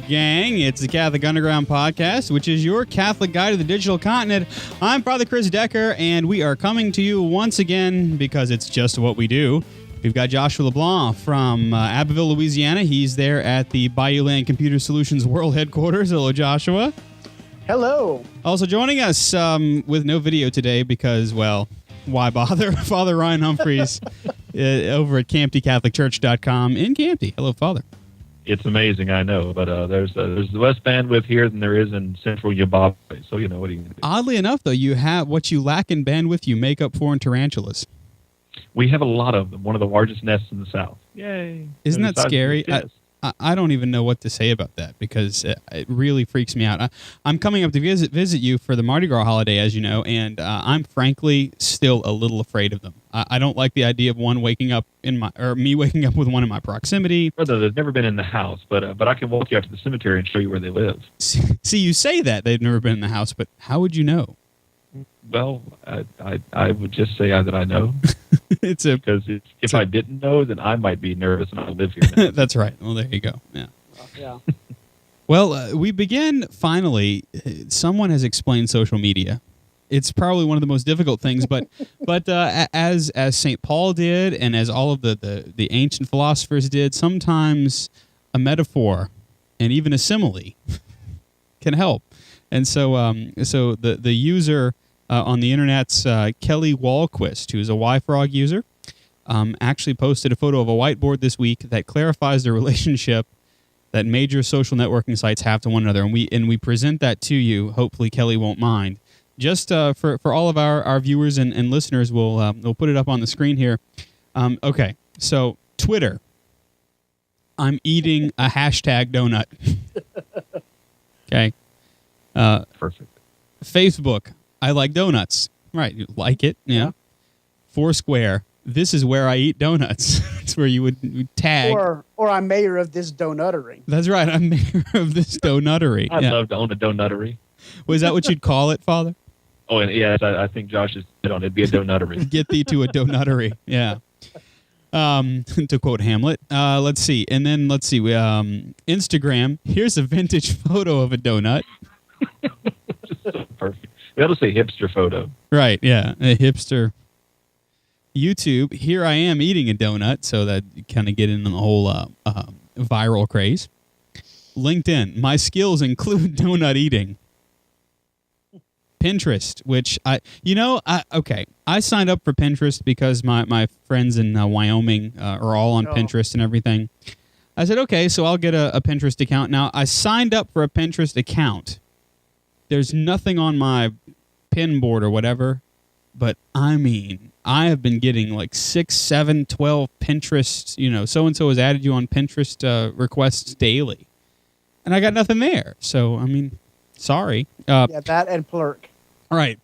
Gang, it's the Catholic Underground Podcast, which is your Catholic guide to the digital continent. I'm Father Chris Decker, and we are coming to you once again because it's just what we do. We've got Joshua LeBlanc from Abbeville, Louisiana. He's there at the Bayou Land Computer Solutions World Headquarters. Hello, Joshua. Hello. Also joining us with no video today because, well, why bother? Father Ryan Humphreys over at CamptyCatholicChurch.com in Campty. Hello, Father. It's amazing, I know, but there's less bandwidth here than there is in central Zimbabwe, so you know what are you going to do. Oddly enough, though, you have what you lack in bandwidth, you make up for in tarantulas. We have a lot of them, one of the largest nests in the South. Yay. Isn't that scary? I don't even know what to say about that because it really freaks me out. I'm coming up to visit you for the Mardi Gras holiday, as you know, and I'm frankly still a little afraid of them. I don't like the idea of me waking up with one in my proximity. Brother, they've never been in the house, but I can walk you out to the cemetery and show you where they live. See, you say that they've never been in the house, but how would you know? Well, I would just say that I know. Because if I didn't know, then I might be nervous and I live here now. That's right. Well, there you go. Yeah. Yeah. Well, we begin finally. Someone has explained social media. It's probably one of the most difficult things, but as St. Paul did, and as all of the ancient philosophers did, sometimes a metaphor and even a simile can help. And so the user on the internet's Kelly Walquist, who's a YFrog user, actually posted a photo of a whiteboard this week that clarifies the relationship that major social networking sites have to one another, and we present that to you. Hopefully, Kelly won't mind. Just for all of our viewers and listeners, we'll put it up on the screen here. Okay, so Twitter. I'm eating a hashtag donut. Okay. Perfect. Facebook. I like donuts. Right, you like it, yeah. Foursquare. This is where I eat donuts. It's where you would tag. Or I'm mayor of this donuttery. That's right. I'm mayor of this donuttery. I'd love to own a donuttery. Was that what you'd call it, Father? Oh, and yes, I think Josh is on it. It'd be a donuttery. Get thee to a donuttery. Yeah. To quote Hamlet. Let's see. And then let's see. Instagram. Here's a vintage photo of a donut. So perfect. We ought to say hipster photo. Right, yeah. A hipster. YouTube. Here I am eating a donut, so that you kind of get in the whole viral craze. LinkedIn. My skills include donut eating. Pinterest, which I signed up for Pinterest because my friends in Wyoming are all on Pinterest and everything. I said, okay, so I'll get a Pinterest account. Now, I signed up for a Pinterest account. There's nothing on my pin board or whatever, but I mean, I have been getting like 6, 7, 12 Pinterest, so-and-so has added you on Pinterest requests daily. And I got nothing there. So, I mean, sorry. That and Plurk. Right.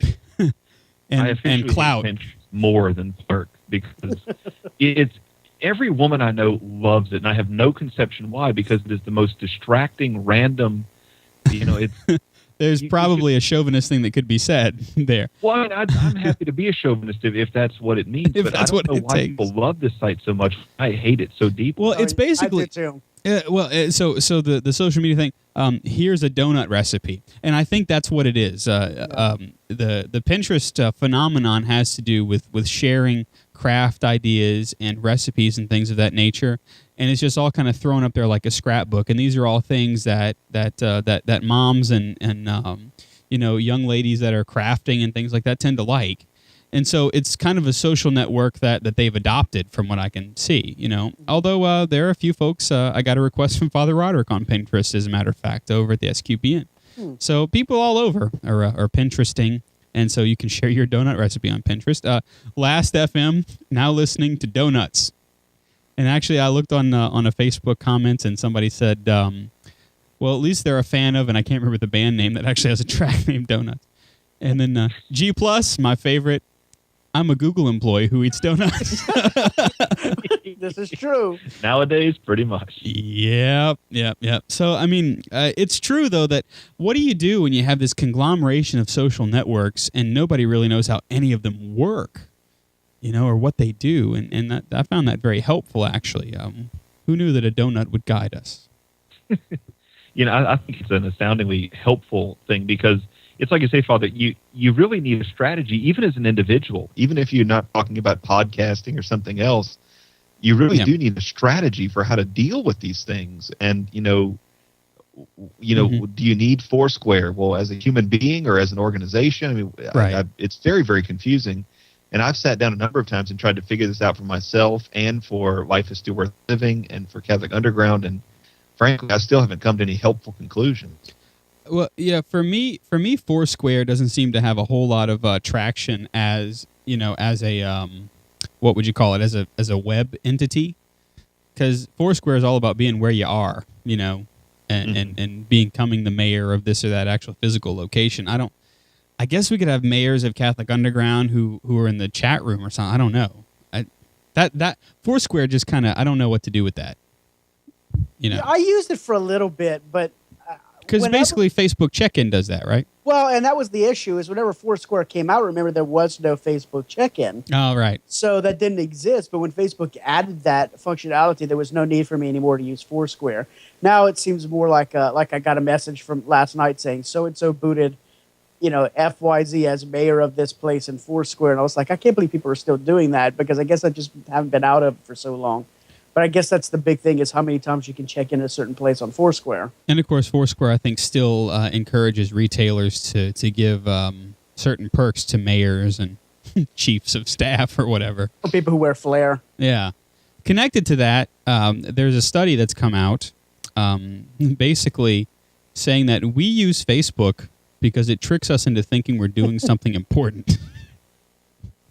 and Clout. More than Plurk because it's every woman I know loves it, and I have no conception why, because it is the most distracting, random, it's... There's probably a chauvinist thing that could be said there. Well, I'm happy to be a chauvinist if that's what it means, but I don't know why people love this site so much. I hate it so deeply. Well, it's basically... I do too. So the social media thing, here's a donut recipe, and I think that's what it is. The Pinterest phenomenon has to do with sharing craft ideas and recipes and things of that nature, and it's just all kind of thrown up there like a scrapbook. And these are all things that moms and young ladies that are crafting and things like that tend to like. And so it's kind of a social network that they've adopted from what I can see, Although there are a few folks, I got a request from Father Roderick on Pinterest, as a matter of fact, over at the SQPN. So people all over are Pinteresting, and so you can share your donut recipe on Pinterest. Last FM, now listening to donuts. And actually, I looked on a Facebook comment, and somebody said, Well, at least they're a fan of, and I can't remember the band name that actually has a track named Donuts. And then G Plus, my favorite. I'm a Google employee who eats donuts. This is true. Nowadays, pretty much. Yep. So, I mean, it's true, though, that what do you do when you have this conglomeration of social networks and nobody really knows how any of them work, or what they do? And that, I found that very helpful, actually. Who knew that a donut would guide us? I think it's an astoundingly helpful thing because it's like you say, Father, you really need a strategy, even as an individual, even if you're not talking about podcasting or something else. You really do need a strategy for how to deal with these things. And, do you need Foursquare? Well, as a human being or as an organization, I mean, right. It's very, very confusing. And I've sat down a number of times and tried to figure this out for myself and for Life is Still Worth Living and for Catholic Underground. And frankly, I still haven't come to any helpful conclusions. Well, yeah, for me, Foursquare doesn't seem to have a whole lot of traction as as a what would you call it, as a web entity? Because Foursquare is all about being where you are, and becoming the mayor of this or that actual physical location. I guess we could have mayors of Catholic Underground who are in the chat room or something. I don't know. That Foursquare just kind of, I don't know what to do with that. Yeah, I used it for a little bit, but because basically Facebook check-in does that, right? Well, and that was the issue is whenever Foursquare came out, remember there was no Facebook check-in. Oh, right. So that didn't exist. But when Facebook added that functionality, there was no need for me anymore to use Foursquare. Now it seems more like I got a message from last night saying so-and-so booted, FYZ as mayor of this place in Foursquare. And I was like, I can't believe people are still doing that because I guess I just haven't been out of it for so long. But I guess that's the big thing is how many times you can check in a certain place on Foursquare. And, of course, Foursquare, I think, still encourages retailers to give certain perks to mayors and chiefs of staff or whatever. Or people who wear flair. Yeah. Connected to that, there's a study that's come out basically saying that we use Facebook because it tricks us into thinking we're doing something important.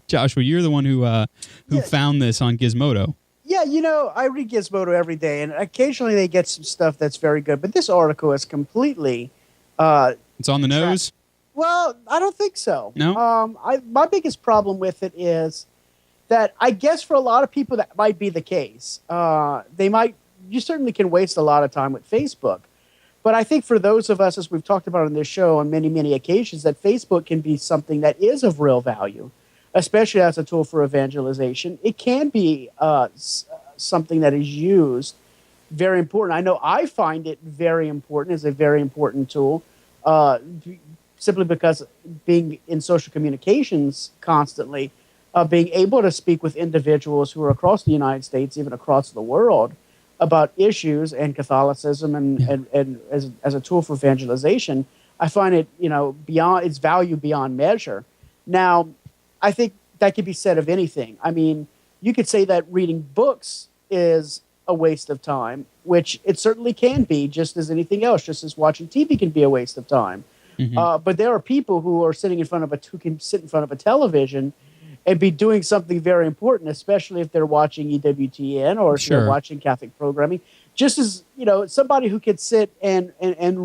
Joshua, you're the one who found this on Gizmodo. Yeah, I read Gizmodo every day, and occasionally they get some stuff that's very good. But this article is completely... it's on the nose? Well, I don't think so. No? My biggest problem with it is that I guess for a lot of people that might be the case. You certainly can waste a lot of time with Facebook. But I think for those of us, as we've talked about on this show on many, many occasions, that Facebook can be something that is of real value. Especially as a tool for evangelization. It can be something that is used very important. I know I find it very important as a very important tool simply because being in social communications constantly, being able to speak with individuals who are across the United States, even across the world, about issues and Catholicism and as a tool for evangelization, I find it, beyond its value beyond measure. Now, I think that could be said of anything. I mean, you could say that reading books is a waste of time, which it certainly can be, just as anything else, just as watching TV can be a waste of time. Mm-hmm. But there are people who are sitting who can sit in front of a television and be doing something very important, especially if they're watching EWTN or if they're watching Catholic programming. Just as, somebody who could sit and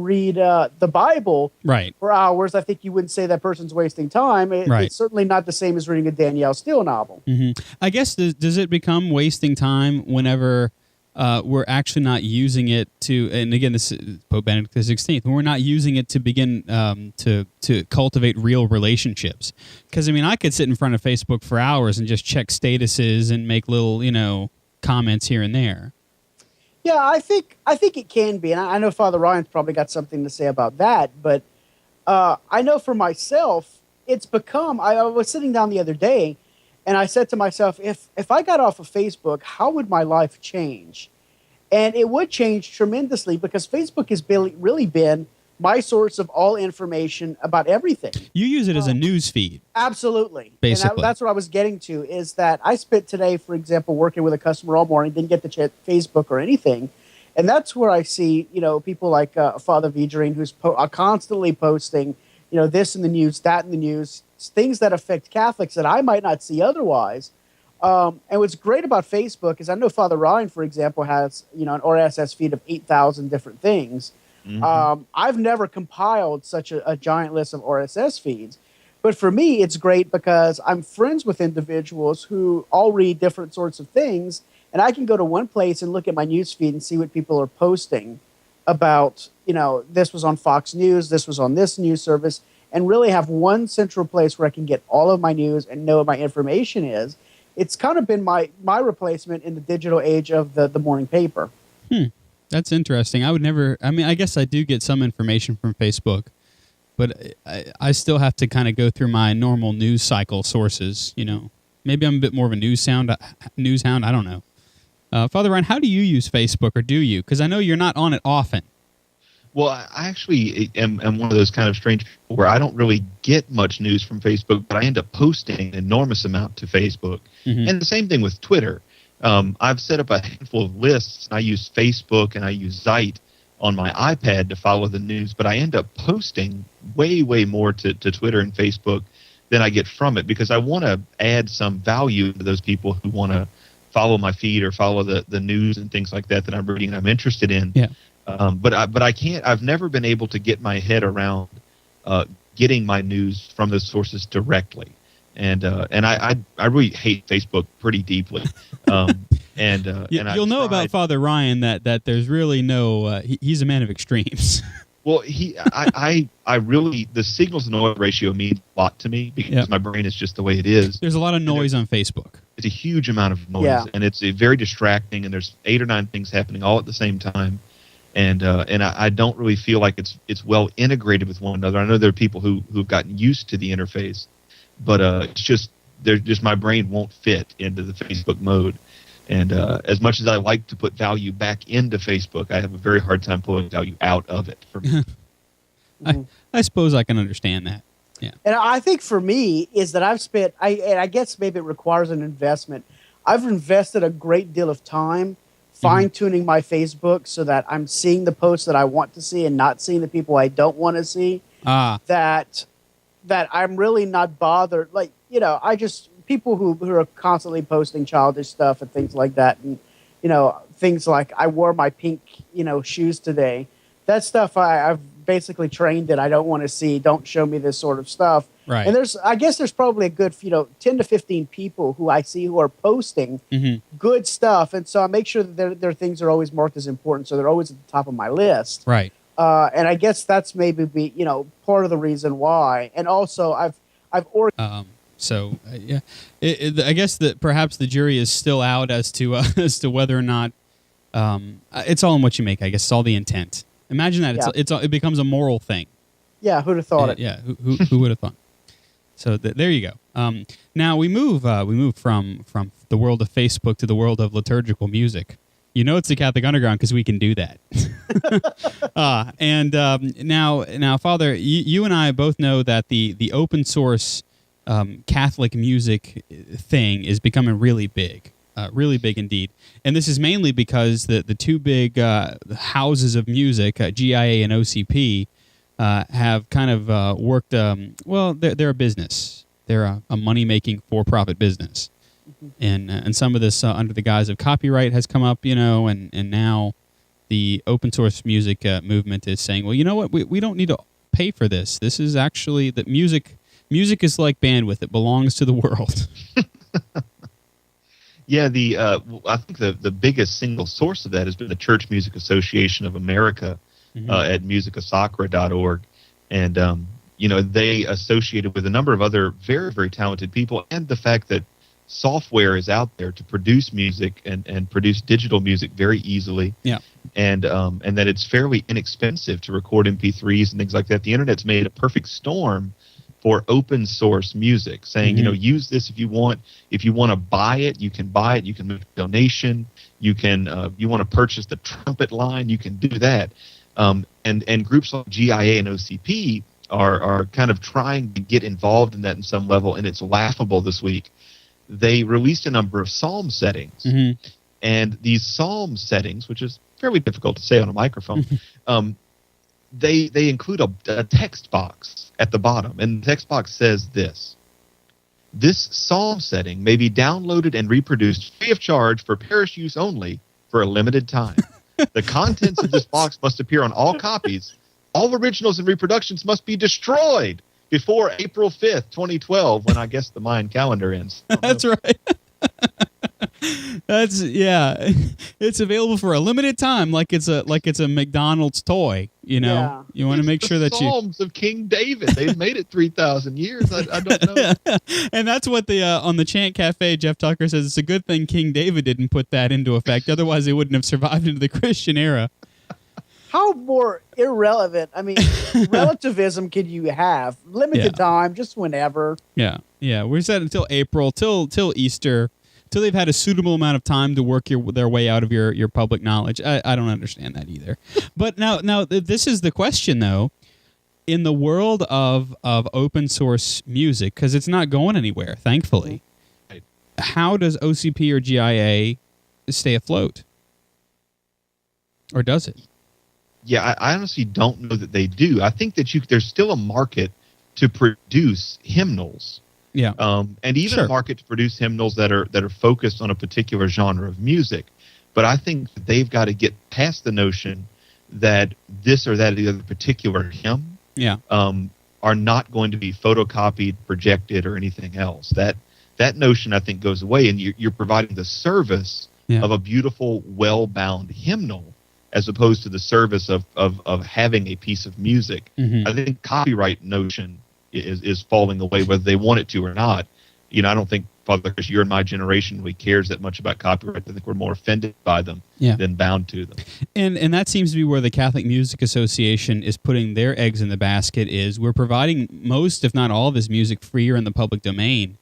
read the Bible for hours, I think you wouldn't say that person's wasting time. It's certainly not the same as reading a Danielle Steele novel. Mm-hmm. I guess, does it become wasting time whenever we're actually not using it to, and again, this is Pope Benedict XVI, when we're not using it to begin to cultivate real relationships? Because, I could sit in front of Facebook for hours and just check statuses and make little, comments here and there. Yeah, I think it can be, and I know Father Ryan's probably got something to say about that. But I know for myself, it's become. I was sitting down the other day, and I said to myself, if I got off of Facebook, how would my life change? And it would change tremendously because Facebook has really been my source of all information about everything. You use it as a news feed. Absolutely. Basically. And that's what I was getting to, is that I spent today, for example, working with a customer all morning, didn't get to check Facebook or anything. And that's where I see, people like Father Vidrine, who's constantly posting, this in the news, that in the news, things that affect Catholics that I might not see otherwise. And what's great about Facebook is I know Father Ryan, for example, has, an RSS feed of 8,000 different things. I've never compiled such a giant list of RSS feeds. But for me, it's great because I'm friends with individuals who all read different sorts of things, and I can go to one place and look at my news feed and see what people are posting about, this was on Fox News, this was on this news service, and really have one central place where I can get all of my news and know what my information is. It's kind of been my replacement in the digital age of the morning paper. That's interesting. I guess I do get some information from Facebook, but I still have to kind of go through my normal news cycle sources, Maybe I'm a bit more of a news hound. I don't know. Father Ryan, how do you use Facebook, or do you? Because I know you're not on it often. Well, I actually am one of those kind of strange people where I don't really get much news from Facebook, but I end up posting an enormous amount to Facebook. And the same thing with Twitter. I've set up a handful of lists. I use Facebook and I use Zeit on my iPad to follow the news, but I end up posting way, way more to Twitter and Facebook than I get from it, because I want to add some value to those people who want to follow my feed or follow the news and things like that I'm reading and I'm interested in. Yeah. But I can't. I've never been able to get my head around getting my news from those sources directly, and I really hate Facebook pretty deeply. You'll know about Father Ryan that there's really no. He's a man of extremes. Well, I really, the signal to noise ratio means a lot to me because my brain is just the way it is. There's a lot of noise on Facebook. It's a huge amount of noise, and it's very distracting. And there's 8 or 9 things happening all at the same time. And I don't really feel like it's well integrated with one another. I know there are people who've gotten used to the interface, but it's just my brain won't fit into the Facebook mode. And as much as I like to put value back into Facebook, I have a very hard time pulling value out of it for me. I suppose I can understand that. Yeah. And I think for me is that I've spent, and I guess maybe it requires an investment. I've invested a great deal of time fine-tuning my Facebook so that I'm seeing the posts that I want to see and not seeing the people I don't want to see. That I'm really not bothered. Like, I just, people who are constantly posting childish stuff and things like that. And, things like I wore my pink, shoes today. That stuff I've basically trained that I don't want to see. Don't show me this sort of stuff. Right. And I guess there's probably a good, 10 to 15 people who I see who are posting good stuff. And so I make sure that their things are always marked as important. So they're always at the top of my list. Right. And I guess that's maybe part of the reason why. And also I guess that perhaps the jury is still out as to whether or not it's all in what you make. I guess it's all the intent. Imagine that it becomes a moral thing. Yeah, who'd have thought it? Yeah, who would have thought? So there you go. Now we move from the world of Facebook to the world of liturgical music. It's the Catholic Underground because we can do that. Now, Father, you and I both know that the open source Catholic music thing is becoming really big indeed. And this is mainly because the two big houses of music, GIA and OCP, have kind of worked. They're a business. They're a money-making for-profit business, and some of this under the guise of copyright has come up, and now the open source music movement is saying, well, you know what, we don't need to pay for this. This is actually that music. Music is like bandwidth; it belongs to the world. Yeah, I think the biggest single source of that has been the Church Music Association of America at musicasacra.org. And, they associated with a number of other very, very talented people, and the fact that software is out there to produce music and produce digital music very easily. Yeah. And that it's fairly inexpensive to record MP3s and things like that. The Internet's made a perfect storm for open source music, saying, use this if you want. If you want to buy it, you can buy it. You can make a donation. You can, you want to purchase the trumpet line, you can do that. And groups like GIA and OCP are kind of trying to get involved in that in some level, and it's laughable this week. They released a number of psalm settings, and these psalm settings, which is fairly difficult to say on a microphone, they include a text box at the bottom, and the text box says this: "This psalm setting may be downloaded and reproduced free of charge for parish use only for a limited time. The contents of this box must appear on all copies. All originals and reproductions must be destroyed before April 5th, 2012, when I guess the Mayan calendar ends. That's right. That's It's available for a limited time, like it's a McDonald's toy. You know, Yeah. you want to make sure that Psalms of King David. They've made it 3,000 years. I don't know. And that's what the on the Chant Cafe, Jeff Tucker says it's a good thing King David didn't put that into effect. Otherwise, they wouldn't have survived into the Christian era. How more irrelevant? I mean, relativism can you have? Limited time, just whenever. Yeah. We're set until April, till Easter, till they've had a suitable amount of time to work their way out of your public knowledge. I don't understand that either. But now this is the question though. In the world of open source music, because it's not going anywhere, thankfully. Right. How does OCP or GIA stay afloat, or does it? Yeah, I honestly don't know that they do. I think that there's still a market to produce hymnals. Yeah. And even a market to produce hymnals that are focused on a particular genre of music. But I think that they've got to get past the notion that this or that or the other particular hymn are not going to be photocopied, projected, or anything else. That notion, I think, goes away, and you're providing the service of a beautiful, well-bound hymnal as opposed to the service of having a piece of music. Mm-hmm. I think copyright notion is falling away, whether they want it to or not. You know, I don't think, Father Chris, you're in my generation, we cares that much about copyright. I think we're more offended by them than bound to them. And that seems to be where the Catholic Music Association is putting their eggs in the basket. Is we're providing most, if not all, of this music free or in the public domain,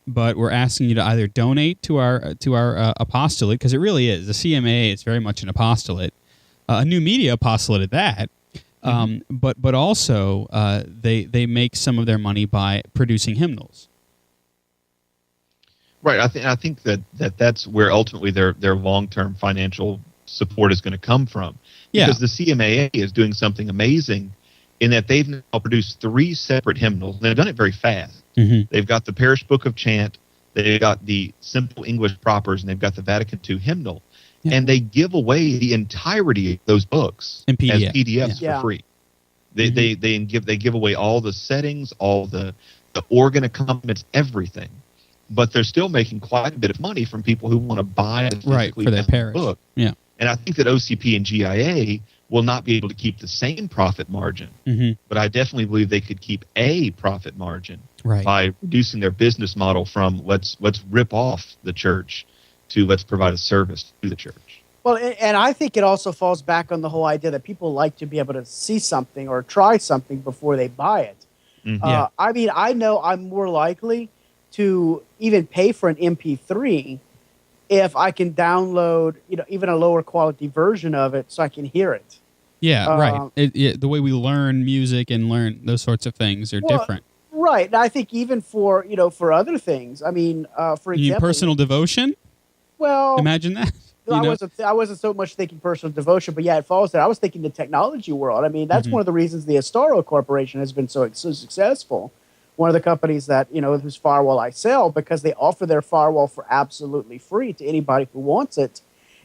but we're asking you to either donate to our apostolate, because it really is. The CMA is very much an apostolate. A new media apostolate at that, but also they make some of their money by producing hymnals. Right. I think that's where ultimately their long-term financial support is going to come from. Because the CMAA is doing something amazing in that they've now produced 3 separate hymnals. They've done it very fast. Mm-hmm. They've got the Parish Book of Chant, they've got the Simple English Propers, and they've got the Vatican II hymnal. Yeah. And they give away the entirety of those books in PDF. as PDFs for free. They give away all the settings, all the organ accompaniments, everything. But they're still making quite a bit of money from people who want to buy a for their parish book. Yeah. And I think that OCP and GIA will not be able to keep the same profit margin, but I definitely believe they could keep a profit margin by reducing their business model from let's rip off the church to let's provide a service to the church. Well, and I think it also falls back on the whole idea that people like to be able to see something or try something before they buy it. Mm-hmm. I mean, I know I'm more likely to even pay for an MP3 if I can download, even a lower quality version of it so I can hear it. Yeah, right. The way we learn music and learn those sorts of things are different. Right. And I think even for, for other things, I mean, for example. You mean personal devotion? Well. Imagine that. I wasn't so much thinking personal devotion, but yeah, it falls there. I was thinking the technology world. I mean, that's one of the reasons the Astaro Corporation has been so successful. One of the companies that, whose firewall I sell, because they offer their firewall for absolutely free to anybody who wants it.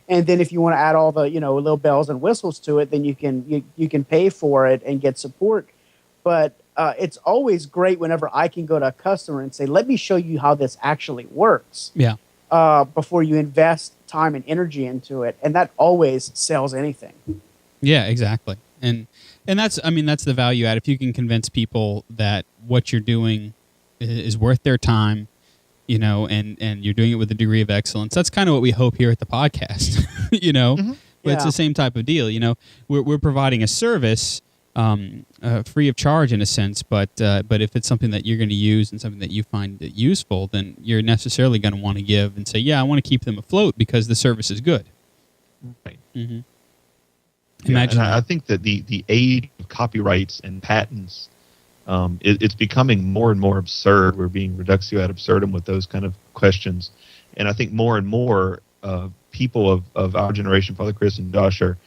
And then if you want to add all the, little bells and whistles to it, then you can pay for it and get support. But it's always great whenever I can go to a customer and say, let me show you how this actually works. Yeah. Before you invest time and energy into it. And that always sells anything. Yeah, exactly. And that's the value add. If you can convince people that what you're doing is worth their time, and you're doing it with a degree of excellence. That's kind of what we hope here at the podcast, But it's the same type of deal. We're providing a service free of charge in a sense, but if it's something that you're going to use and something that you find useful, then you're necessarily going to want to give and say, yeah, I want to keep them afloat because the service is good. Right. Mm-hmm. Imagine. I think that the age of copyrights and patents, it's becoming more and more absurd. We're being reductio ad absurdum with those kind of questions, and I think more and more people of our generation, Father Chris and Josh, are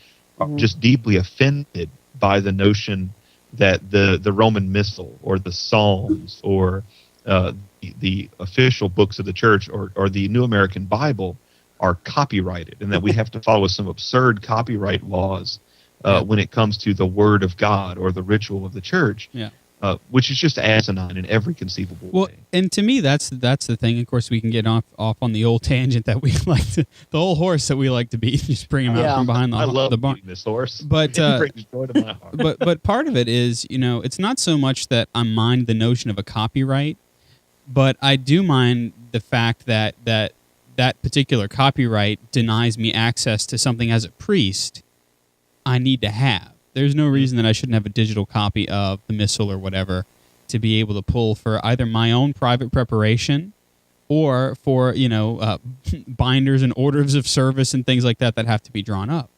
just deeply offended by the notion that the Roman Missal or the Psalms or the official books of the church or the New American Bible are copyrighted, and that we have to follow some absurd copyright laws when it comes to the Word of God or the ritual of the church. Yeah. Which is just asinine in every conceivable way. And to me, that's the thing. Of course, we can get off on the old tangent that we like to, the old horse that we like to beat, just bring him out from behind I love the barn. this horse, but it brings joy to my heart. but part of it is, it's not so much that I mind the notion of a copyright, but I do mind the fact that particular copyright denies me access to something as a priest I need to have. There's no reason that I shouldn't have a digital copy of the missal or whatever to be able to pull for either my own private preparation or for, binders and orders of service and things like that have to be drawn up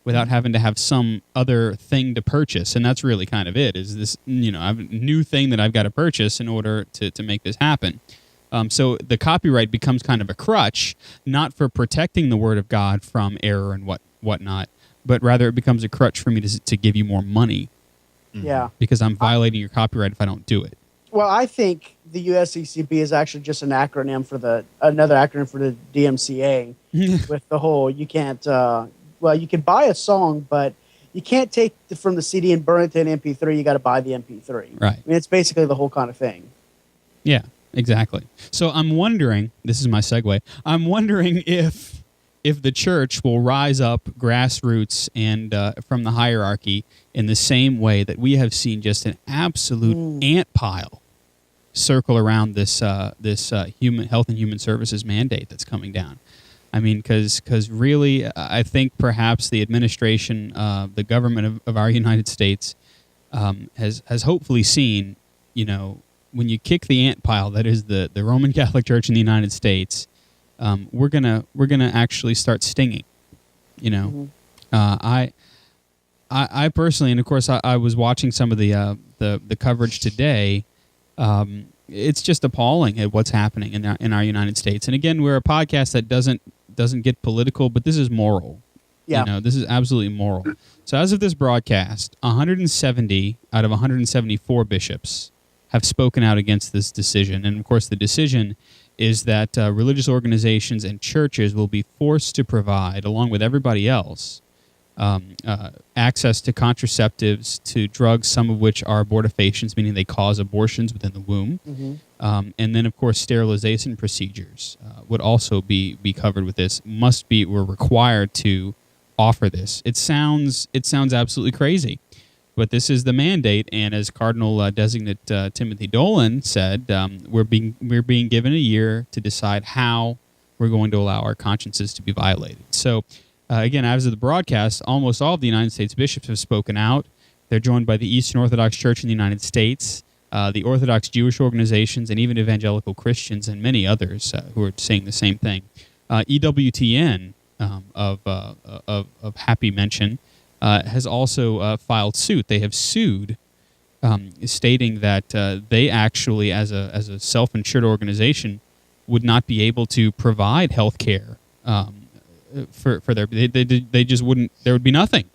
without having to have some other thing to purchase. And that's really kind of it, is this, I have a new thing that I've got to purchase in order to make this happen. So the copyright becomes kind of a crutch, not for protecting the Word of God from error and whatnot, but rather it becomes a crutch for me to give you more money. Yeah. Because I'm violating your copyright if I don't do it. Well, I think the USCCB is actually just another acronym for the DMCA with the whole, you can't, you can buy a song, but you can't take from the CD and burn it to an MP3. You got to buy the MP3. Right. I mean, it's basically the whole kind of thing. Yeah, exactly. So I'm wondering, this is my segue, I'm wondering if the church will rise up grassroots and from the hierarchy in the same way that we have seen just an absolute ant pile circle around this human health and human services mandate that's coming down. I mean, because really, I think perhaps the administration, the government of our United States, has hopefully seen, when you kick the ant pile that is the Roman Catholic Church in the United States. We're gonna actually start stinging, I personally, and of course, I was watching some of the coverage today. It's just appalling at what's happening in our United States. And again, we're a podcast that doesn't get political, but this is moral. Yeah. This is absolutely moral. So as of this broadcast, 170 out of 174 bishops have spoken out against this decision, and of course, the decision is that religious organizations and churches will be forced to provide, along with everybody else, access to contraceptives, to drugs, some of which are abortifacients, meaning they cause abortions within the womb. Mm-hmm. And then, of course, sterilization procedures would also be covered with this. We're required to offer this. It sounds absolutely crazy. But this is the mandate, and as Cardinal Designate Timothy Dolan said, we're being given a year to decide how we're going to allow our consciences to be violated. So, again, as of the broadcast, almost all of the United States bishops have spoken out. They're joined by the Eastern Orthodox Church in the United States, the Orthodox Jewish organizations, and even evangelical Christians, and many others who are saying the same thing. EWTN of happy mention. Has also filed suit. They have sued, stating that they actually, as a self-insured organization, would not be able to provide health care for their. They just wouldn't. There would be nothing.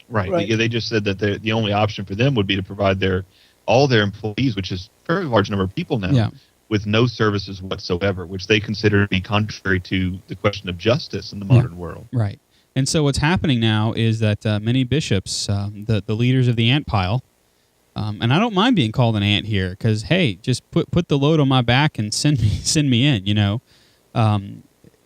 Right. They just said that the only option for them would be to provide all their employees, which is a very large number of people now, with no services whatsoever, which they consider to be contrary to the question of justice in the modern world. Right. And so what's happening now is that many bishops, the leaders of the ant pile, and I don't mind being called an ant here, because hey, just put the load on my back and send me in.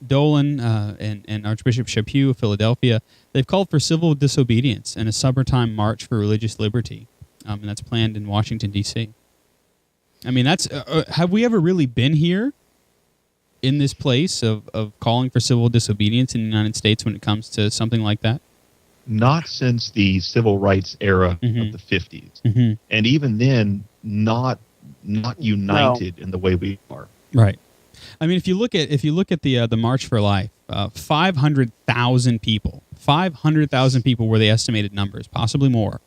Dolan and Archbishop Chaput of Philadelphia, they've called for civil disobedience and a summertime march for religious liberty, and that's planned in Washington D.C. I mean, that's have we ever really been here? In this place of calling for civil disobedience in the United States when it comes to something like that? Not since the civil rights era of the 50s. Mm-hmm. And even then, not united in the way we are. Right. I mean, if you look at the March for Life, 500,000 people. 500,000 people were the estimated numbers, possibly more.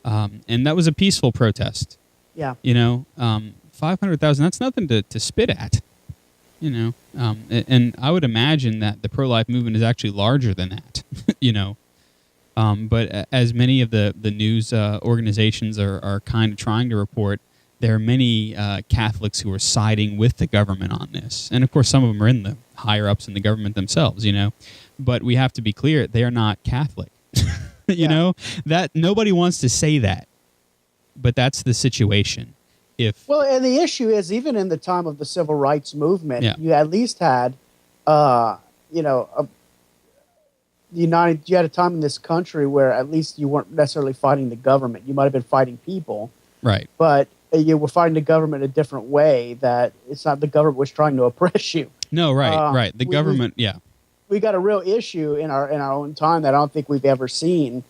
And that was a peaceful protest. Yeah. 500,000, that's nothing to spit at. And I would imagine that the pro-life movement is actually larger than that, But as many of the news organizations are kind of trying to report, there are many Catholics who are siding with the government on this. And, of course, some of them are in the higher ups in the government themselves, But we have to be clear, they are not Catholic. That nobody wants to say that, but that's the situation. And the issue is, even in the time of the civil rights movement, you at least had, you had a time in this country where at least you weren't necessarily fighting the government. You might have been fighting people, right? But you were fighting the government a different way. That it's not the government was trying to oppress you. No, right. The government, we got a real issue in our own time that I don't think we've ever seen,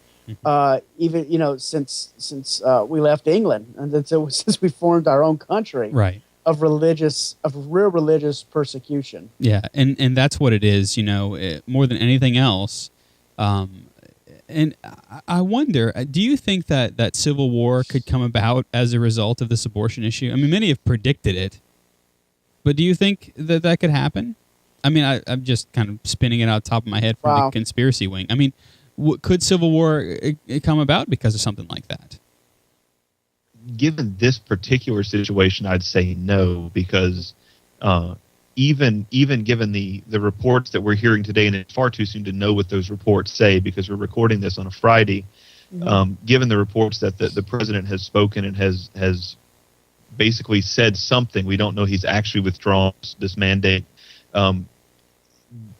even since we left England and since we formed our own country, right? Of real religious persecution. Yeah, and that's what it is, more than anything else. And I wonder, do you think that civil war could come about as a result of this abortion issue? I mean, many have predicted it, but do you think that could happen? I mean, I'm just kind of spinning it out top of my head from the conspiracy wing. I mean, could civil war come about because of something like that? Given this particular situation, I'd say no, because even given the reports that we're hearing today, and it's far too soon to know what those reports say because we're recording this on a Friday, given the reports that the president has spoken and has basically said something, we don't know he's actually withdrawn this mandate.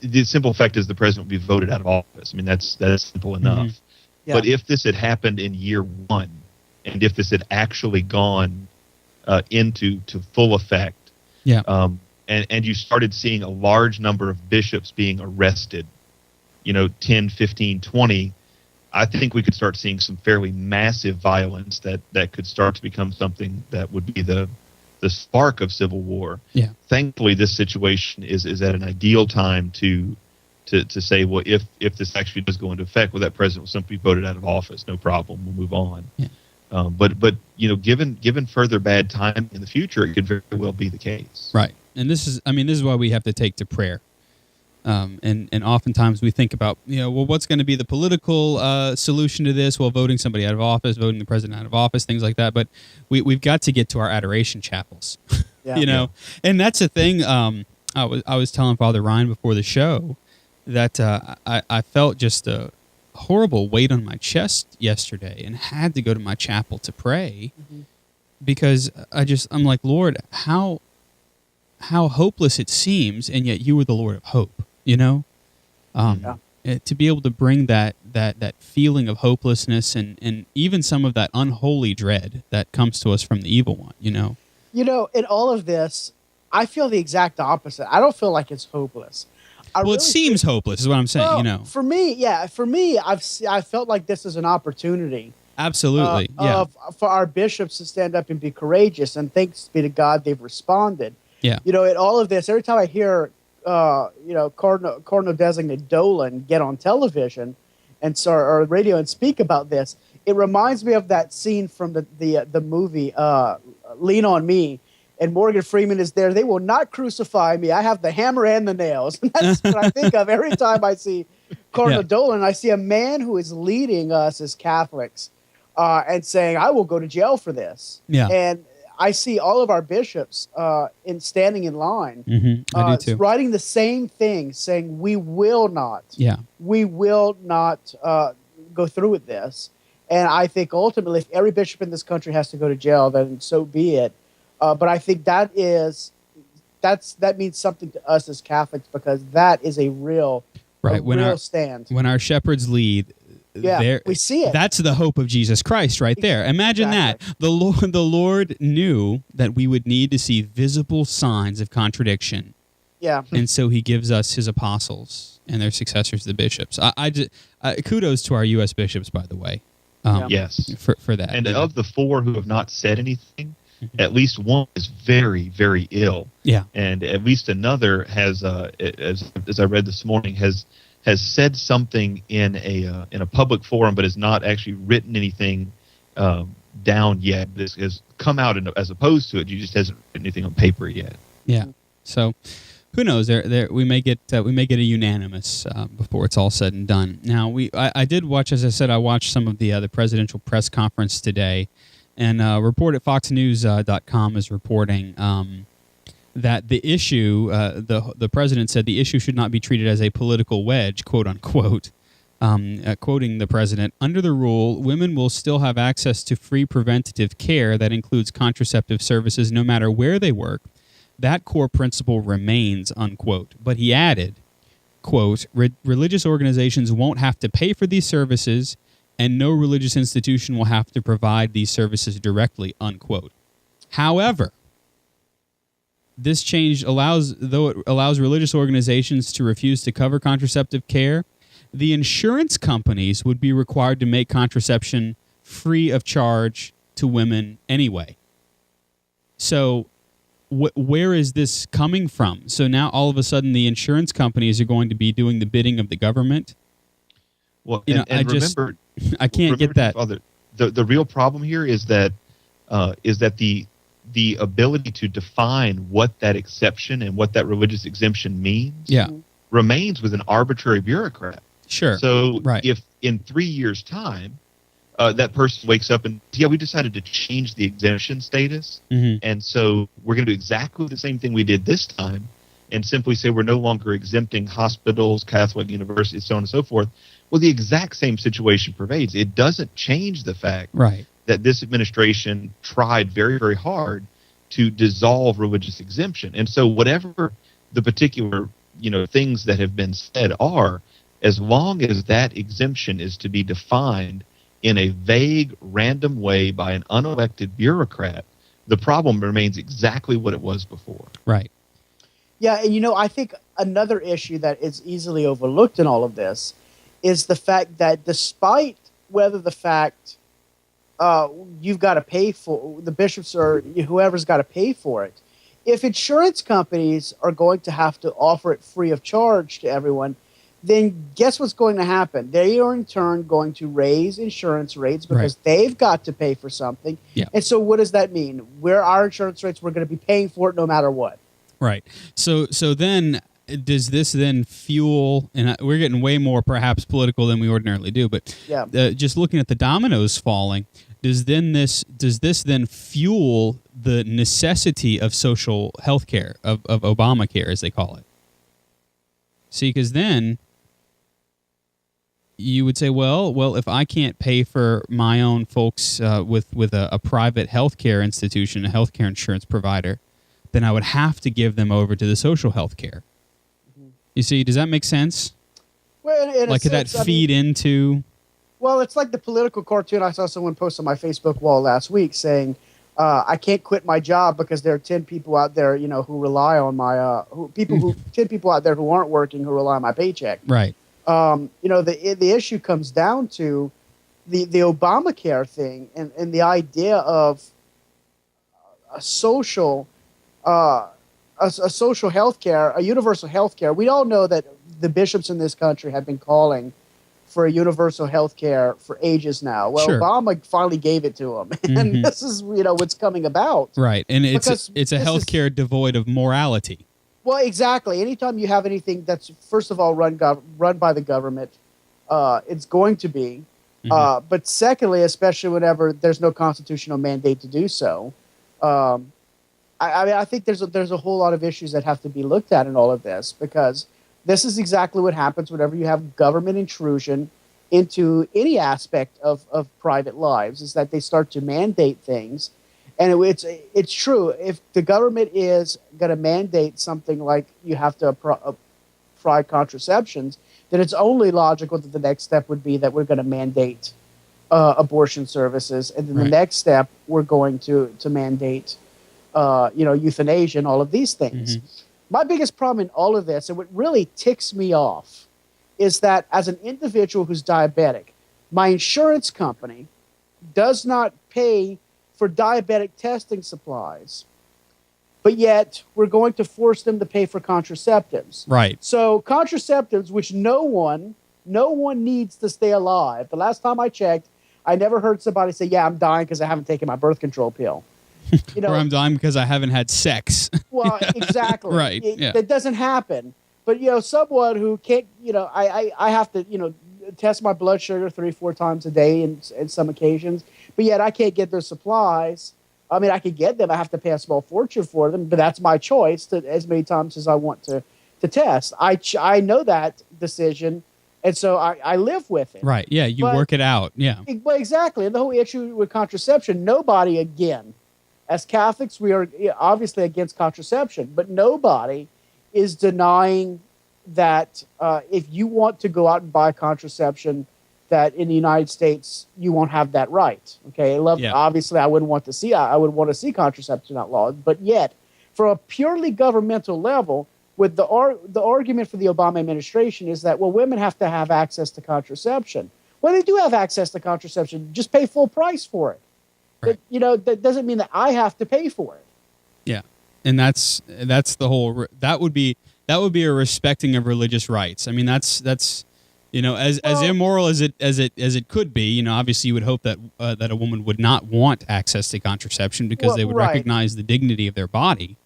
The simple fact is the president will be voted out of office. I mean, that's simple enough. Mm-hmm. Yeah. But if this had happened in year one, and if this had actually gone into full effect, and you started seeing a large number of bishops being arrested, 10, 15, 20, I think we could start seeing some fairly massive violence that could start to become something that would be the spark of civil war. Yeah. Thankfully, this situation is at an ideal time to say, well, if this actually does go into effect, well, that president will simply be voted out of office. No problem. We'll move on. Yeah. But given further bad time in the future, it could very well be the case. Right. And this is why we have to take to prayer. And oftentimes we think about, well, what's going to be the political solution to this? Well, voting somebody out of office, voting the president out of office, things like that. But we've got to get to our adoration chapels, And that's the thing. I was telling Father Ryan before the show that I felt just a horrible weight on my chest yesterday and had to go to my chapel to pray because I'm like, Lord, how hopeless it seems, and yet you are the Lord of hope, to be able to bring that feeling of hopelessness and even some of that unholy dread that comes to us from the evil one, in all of this, I feel the exact opposite. I don't feel like it's hopeless. It seems hopeless is what I'm saying, For me, I felt like this is an opportunity. Absolutely, for our bishops to stand up and be courageous, and thanks be to God they've responded. Yeah. In all of this, every time I hear, Cardinal Designate Dolan get on television or radio and speak about this, it reminds me of that scene from the movie Lean on Me. And Morgan Freeman is there. They will not crucify me. I have the hammer and the nails. And that's what I think of every time I see Cardinal Dolan. I see a man who is leading us as Catholics and saying, I will go to jail for this. Yeah. And I see all of our bishops standing in line, I do too. writing the same thing, saying, we will not go through with this. And I think ultimately, if every bishop in this country has to go to jail, then so be it. But I think that means something to us as Catholics, because that is a real stand. When our shepherds lead, we see it. That's the hope of Jesus Christ right there. Imagine that. The Lord knew that we would need to see visible signs of contradiction. Yeah. And so he gives us his apostles and their successors, the bishops. Kudos to our U.S. bishops, by the way. Yes. For that. And of the 4 who have not said anything, at least one is very, very ill. Yeah. And at least another has, as I read this morning, has said something in a public forum, but has not actually written anything down yet. This has come out as opposed to it. You just hasn't written anything on paper yet. Yeah. So who knows? We may get a unanimous before it's all said and done. Now I did watch, as I said, I watched some of the presidential press conference today. And a report at FoxNews.com is reporting that the issue, the president said the issue should not be treated as a political wedge, quote unquote. Quoting the president, under the rule, women will still have access to free preventative care that includes contraceptive services no matter where they work. That core principle remains, unquote. But he added, quote, religious organizations won't have to pay for these services and no religious institution will have to provide these services directly, unquote. However, this change allows religious organizations to refuse to cover contraceptive care, the insurance companies would be required to make contraception free of charge to women anyway. So where is this coming from? So now all of a sudden the insurance companies are going to be doing the bidding of the government? Well, remember, I can't get that. The real problem here is that the ability to define what that exception and what that religious exemption means remains with an arbitrary bureaucrat. Sure. So if in 3 years' time that person wakes up and, we decided to change the exemption status, and so we're going to do exactly the same thing we did this time and simply say we're no longer exempting hospitals, Catholic universities, so on and so forth, well, the exact same situation pervades. It doesn't change the fact that this administration tried very, very hard to dissolve religious exemption. And so whatever the particular things that have been said are, as long as that exemption is to be defined in a vague, random way by an unelected bureaucrat, the problem remains exactly what it was before. Right. Yeah, and I think another issue that is easily overlooked in all of this is the fact that despite whether the fact you've got to pay for, the bishops or whoever's got to pay for it, if insurance companies are going to have to offer it free of charge to everyone, then guess what's going to happen? They are in turn going to raise insurance rates because they've got to pay for something. Yeah. And so what does that mean? Where our insurance rates, we're going to be paying for it no matter what. Right. So then does this then fuel, and we're getting way more perhaps political than we ordinarily do, but just looking at the dominoes falling, does this then fuel the necessity of social health care, of Obamacare as they call it? See, because then you would say, well, if I can't pay for my own folks with a private healthcare institution, a healthcare insurance provider, then I would have to give them over to the social health care. You see, does that make sense? Well, could that feed into? Well, it's like the political cartoon I saw someone post on my Facebook wall last week saying, I can't quit my job because there are 10 people out there, who rely on my 10 people out there who aren't working who rely on my paycheck. Right. The issue comes down to the Obamacare thing and the idea of a social health care, a universal health care. We all know that the bishops in this country have been calling for a universal health care for ages now. Well, sure. Obama finally gave it to him. And this is, what's coming about. Right. And it's a health care devoid of morality. Well, exactly. Anytime you have anything that's, first of all, run by the government, it's going to be. But secondly, especially whenever there's no constitutional mandate to do so, I think there's a whole lot of issues that have to be looked at in all of this, because this is exactly what happens whenever you have government intrusion into any aspect of private lives, is that they start to mandate things. And it's true. If the government is going to mandate something like you have to provide contraceptions, then it's only logical that the next step would be that we're going to mandate abortion services. And then the next step, we're going to mandate euthanasia and all of these things. My biggest problem in all of this, and what really ticks me off, is that as an individual who's diabetic, my insurance company does not pay for diabetic testing supplies, but yet we're going to force them to pay for contraceptives. Right. So contraceptives, which no one needs to stay alive. The last time I checked, I never heard somebody say, "Yeah, I'm dying because I haven't taken my birth control pill." Or I'm dying because I haven't had sex. Well, exactly. Right. That doesn't happen. But, someone who can't, I have to, test my blood sugar 3-4 times a day in some occasions, but yet I can't get those supplies. I mean, I could get them. I have to pay a small fortune for them, but that's my choice to as many times as I want to test. I know that decision, and so I live with it. Right. Yeah. You work it out. Yeah. Well, exactly. And the whole issue with contraception, nobody, again, as Catholics, we are obviously against contraception, but nobody is denying that if you want to go out and buy contraception, that in the United States you won't have that right. Okay, obviously I would want to see contraception outlawed, but yet, from a purely governmental level, with the argument for the Obama administration is that, well, women have to have access to contraception. Well, they do have access to contraception. Just pay full price for it. Right. But, that doesn't mean that I have to pay for it. Yeah, and that's the whole. That would be a respecting of religious rights. I mean, that's as immoral as it could be. Obviously, you would hope that that a woman would not want access to contraception because they would recognize the dignity of their body.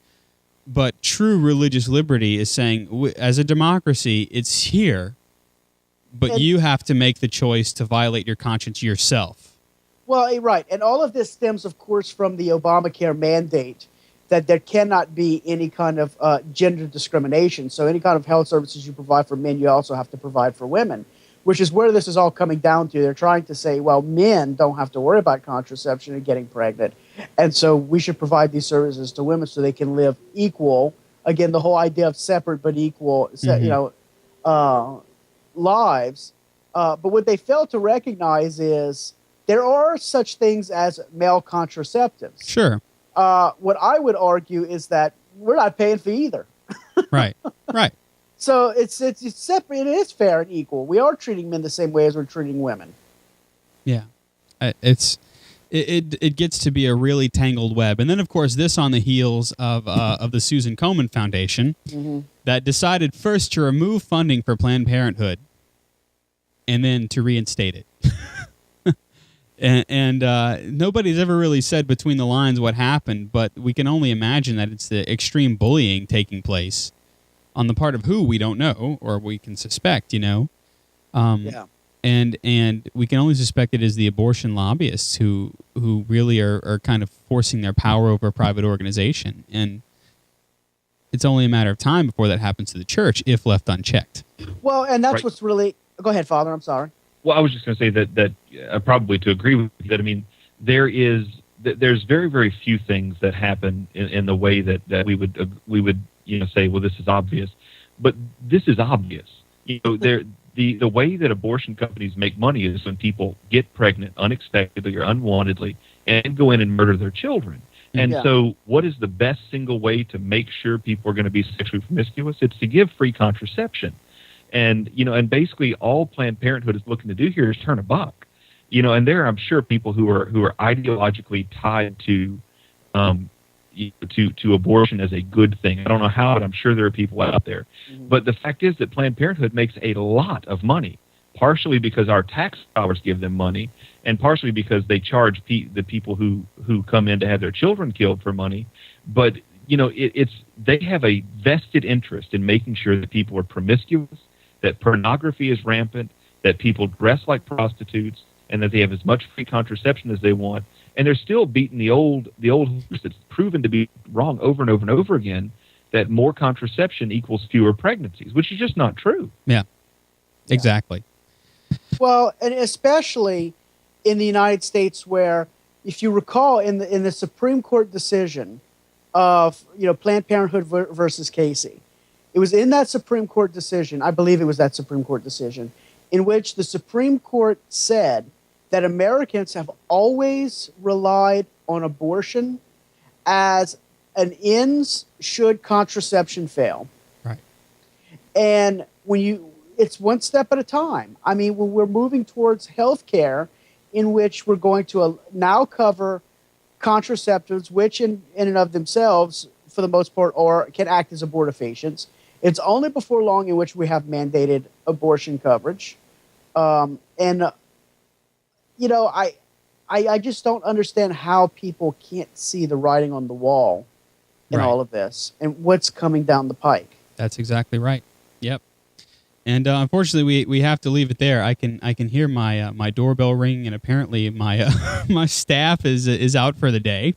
But true religious liberty is saying, as a democracy, it's here, but you have to make the choice to violate your conscience yourself. Well, right. And all of this stems, of course, from the Obamacare mandate that there cannot be any kind of gender discrimination. So any kind of health services you provide for men, you also have to provide for women, which is where this is all coming down to. They're trying to say, well, men don't have to worry about contraception and getting pregnant. And so we should provide these services to women so they can live equal. Again, the whole idea of separate but equal, lives. But what they fail to recognize is there are such things as male contraceptives. Sure. What I would argue is that we're not paying for either. Right. So it's separate. It is fair and equal. We are treating men the same way as we're treating women. Yeah, it gets to be a really tangled web, and then of course this on the heels of the Susan Komen Foundation that decided first to remove funding for Planned Parenthood, and then to reinstate it. And nobody's ever really said between the lines what happened, but we can only imagine that it's the extreme bullying taking place on the part of who we don't know, or we can suspect, And we can only suspect it is the abortion lobbyists who really are kind of forcing their power over a private organization. And it's only a matter of time before that happens to the church if left unchecked. Well, and that's what's really... Go ahead, Father. I'm sorry. Well, I was just going to say that probably to agree with you, that, I mean, there's very, very few things that happen in the way that we would say, well, this is obvious, but this is obvious. The way that abortion companies make money is when people get pregnant unexpectedly or unwantedly and go in and murder their children. And so what is the best single way to make sure people are going to be sexually promiscuous? It's to give free contraception. And, and basically all Planned Parenthood is looking to do here is turn a buck. And there are, I'm sure, people who are ideologically tied to abortion as a good thing. I don't know how, but I'm sure there are people out there. Mm-hmm. But the fact is that Planned Parenthood makes a lot of money, partially because our tax dollars give them money, and partially because they charge the people who come in to have their children killed for money. But, they have a vested interest in making sure that people are promiscuous, that pornography is rampant, that people dress like prostitutes, and that they have as much free contraception as they want. And they're still beating the old horse that's proven to be wrong over and over and over again, that more contraception equals fewer pregnancies, which is just not true. Yeah, exactly. Well, and especially in the United States, where, if you recall, in the Supreme Court decision of Planned Parenthood versus Casey, it was in that Supreme Court decision, I believe it was that Supreme Court decision, in which the Supreme Court said that Americans have always relied on abortion as an ends should contraception fail. Right. And it's one step at a time. I mean, when we're moving towards health care in which we're going to now cover contraceptives, which in and of themselves, for the most part, can act as abortifacients. It's only before long in which we have mandated abortion coverage. I just don't understand how people can't see the writing on the wall in all of this and what's coming down the pike. That's exactly right. Yep. And unfortunately, we have to leave it there. I can hear my doorbell ring, and apparently my my staff is out for the day.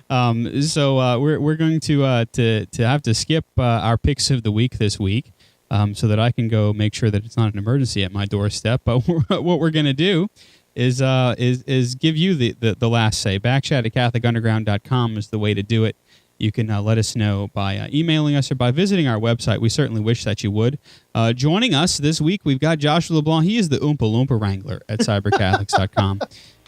So we're going to have to skip our picks of the week this week, so that I can go make sure that it's not an emergency at my doorstep. But what we're going to do is give you the last say. Backchat at CatholicUnderground.com is the way to do it. You can let us know by emailing us or by visiting our website. We certainly wish that you would. Joining us this week, we've got Joshua LeBlanc. He is the Oompa Loompa Wrangler at CyberCatholics.com.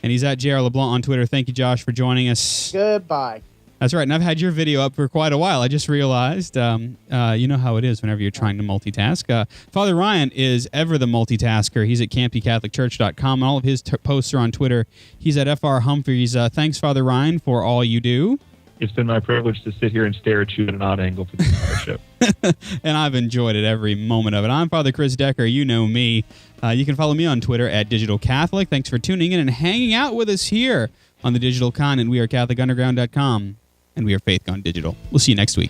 And he's at JR LeBlanc on Twitter. Thank you, Josh, for joining us. Goodbye. That's right. And I've had your video up for quite a while. I just realized, you know how it is whenever you're trying to multitask. Father Ryan is ever the multitasker. He's at CampyCatholicChurch.com. And all of his posts are on Twitter. He's at FR Humphreys. Thanks, Father Ryan, for all you do. It's been my privilege to sit here and stare at you at an odd angle for the entire show. And I've enjoyed it every moment of it. I'm Father Chris Decker. You know me. You can follow me on Twitter at Digital Catholic. Thanks for tuning in and hanging out with us here on the Digital Continent. We are CatholicUnderground.com, and we are Faith Gone Digital. We'll see you next week.